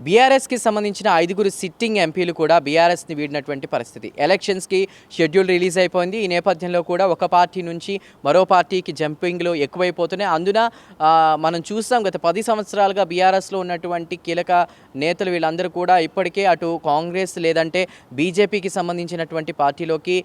బీఆర్ఎస్కి సంబంధించిన 5గురు సిట్టింగ్ ఎంపీలు కూడా బీఆర్ఎస్ని వీడినటువంటి పరిస్థితి. ఎలక్షన్స్కి షెడ్యూల్ రిలీజ్ అయిపోయింది. ఈ నేపథ్యంలో కూడా ఒక పార్టీ నుంచి మరో పార్టీకి జంపింగ్లు ఎక్కువైపోతున్నాయి. అందున మనం చూస్తాం గత 10 సంవత్సరాలుగా బీఆర్ఎస్లో ఉన్నటువంటి కీలక నేతలు వీళ్ళందరూ కూడా ఇప్పటికే అటు కాంగ్రెస్ లేదంటే బీజేపీకి సంబంధించినటువంటి పార్టీలోకి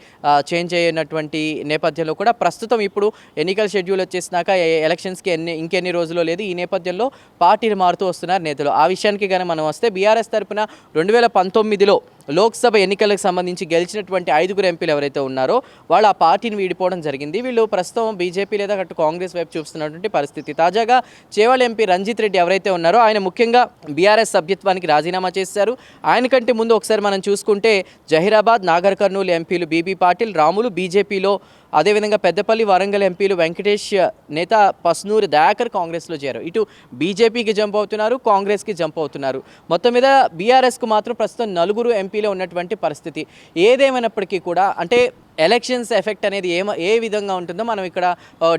చేంజ్ అయినటువంటి నేపథ్యంలో కూడా ప్రస్తుతం ఇప్పుడు ఎన్నికల షెడ్యూల్ వచ్చేసినాక ఎలక్షన్స్కి ఇంకెన్ని రోజుల్లో లేదు. ఈ నేపథ్యంలో పార్టీలు మారుతూ వస్తున్నారు నేతలు. ఆ విషయానికి కానీ మనం వస్తే బీఆర్ఎస్ తరపున 2019లో లోక్సభ ఎన్నికలకు సంబంధించి గెలిచినటువంటి 5గురు ఎంపీలు ఎవరైతే ఉన్నారో వాళ్ళు ఆ పార్టీని వీడిపోవడం జరిగింది. వీళ్ళు ప్రస్తుతం బీజేపీ లేదా అటు కాంగ్రెస్ వైపు చూస్తున్నటువంటి పరిస్థితి. తాజాగా చేవెళ్ల ఎంపీ రంజిత్ రెడ్డి ఎవరైతే ఉన్నారో ఆయన ముఖ్యంగా బీఆర్ఎస్ సభ్యత్వానికి రాజీనామా చేశారు. ఆయన కంటే ముందు ఒకసారి మనం చూసుకుంటే జహీరాబాద్, నాగర్ కర్నూలు ఎంపీలు బీబీ పాటిల్, రాములు బీజేపీలో, అదేవిధంగా పెద్దపల్లి, వరంగల్ ఎంపీలు వెంకటేష్, నేత పస్నూరి దయాకర్ కాంగ్రెస్లో చేరారు. ఇటు బీజేపీకి జంప్ అవుతున్నారు, కాంగ్రెస్కి జంప్ అవుతున్నారు. మొత్తం మీద బీఆర్ఎస్కు మాత్రం ప్రస్తుతం 4 ఎంపీలో ఉన్నటువంటి పరిస్థితి. ఏదేమైనప్పటికీ కూడా అంటే ఎలక్షన్స్ ఎఫెక్ట్ అనేది ఏ విధంగా ఉంటుందో మనం ఇక్కడ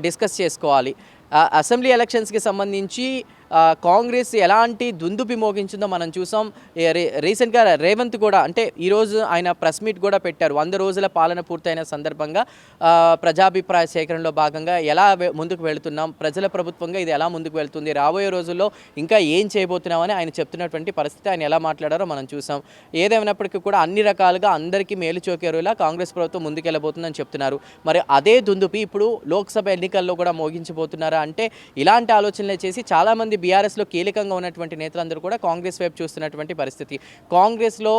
డిస్కస్ చేసుకోవాలి. అసెంబ్లీ ఎలక్షన్స్కి సంబంధించి కాంగ్రెస్ ఎలాంటి దుందుపి మోగించిందో మనం చూసాం. రీసెంట్గా రేవంత్ కూడా అంటే ఈరోజు ఆయన ప్రెస్ మీట్ కూడా పెట్టారు. 100 రోజుల పాలన పూర్తయిన సందర్భంగా ప్రజాభిప్రాయ సేకరణలో భాగంగా ఎలా ముందుకు వెళుతున్నాం, ప్రజల ప్రభుత్వంగా ఇది ఎలా ముందుకు వెళ్తుంది, రాబోయే రోజుల్లో ఇంకా ఏం చేయబోతున్నామని ఆయన చెప్తున్నటువంటి పరిస్థితి. ఆయన ఎలా మాట్లాడారో మనం చూసాం. ఏదేమైనప్పటికీ కూడా అన్ని రకాలుగా అందరికీ మేలు చోకేరులా కాంగ్రెస్ ప్రభుత్వం ముందుకెళ్ళబోతుందని చెప్తున్నారు. మరి అదే దుందుపి ఇప్పుడు లోక్సభ ఎన్నికల్లో కూడా మోగించబోతున్నారా అంటే ఇలాంటి ఆలోచనలే చేసి చాలామంది బీఆర్ఎస్లో కీలకంగా ఉన్నటువంటి నేతలందరూ కూడా కాంగ్రెస్ వైపు చూస్తున్నటువంటి పరిస్థితి. కాంగ్రెస్లో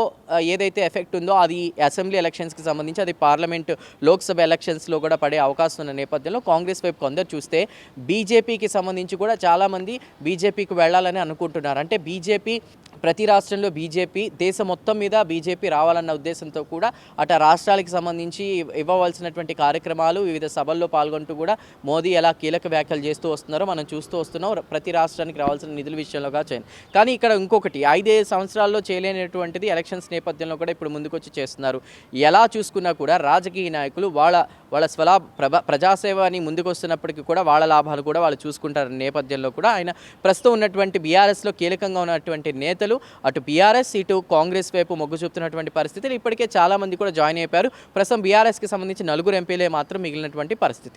ఏదైతే ఎఫెక్ట్ ఉందో అది అసెంబ్లీ ఎలక్షన్స్కి సంబంధించి అది పార్లమెంటు లోక్సభ ఎలక్షన్స్లో కూడా పడే అవకాశం ఉన్న నేపథ్యంలో కాంగ్రెస్ వైపు కొందరు చూస్తే బీజేపీకి సంబంధించి కూడా చాలామంది బీజేపీకి వెళ్ళాలని అనుకుంటున్నారు. అంటే బీజేపీ ప్రతి రాష్ట్రంలో బీజేపీ, దేశం మొత్తం మీద బీజేపీ రావాలన్న ఉద్దేశంతో కూడా అటు రాష్ట్రాలకు సంబంధించి ఇవ్వవలసినటువంటి కార్యక్రమాలు వివిధ సభల్లో పాల్గొంటూ కూడా మోదీ ఎలా కీలక వ్యాఖ్యలు చేస్తూ వస్తున్నారో మనం చూస్తూ వస్తున్నాం. ప్రతి రాష్ట్రానికి రావాల్సిన నిధుల విషయంలో చేయను. కానీ ఇక్కడ ఇంకొకటి 5 సంవత్సరాల్లో చేయలేనటువంటిది ఎలక్షన్స్ నేపథ్యంలో కూడా ఇప్పుడు ముందుకొచ్చి చేస్తున్నారు. ఎలా చూసుకున్నా కూడా రాజకీయ నాయకులు వాళ్ళ ప్రజాసేవని ముందుకు వస్తున్నప్పటికీ కూడా వాళ్ళ లాభాలు కూడా వాళ్ళు చూసుకుంటారు. నేపథ్యంలో కూడా ఆయన ప్రస్తుతం ఉన్నటువంటి బీఆర్ఎస్లో కీలకంగా ఉన్నటువంటి నేతలు అటు బీఆర్ఎస్ ఇటు కాంగ్రెస్ వైపు మొగ్గు చూపుతున్నటువంటి పరిస్థితులు ఇప్పటికే చాలామంది కూడా జాయిన్ అయిపోయారు. ప్రస్తుతం బీఆర్ఎస్కి సంబంధించి 4 ఎంపీలే మాత్రం మిగిలినటువంటి పరిస్థితి.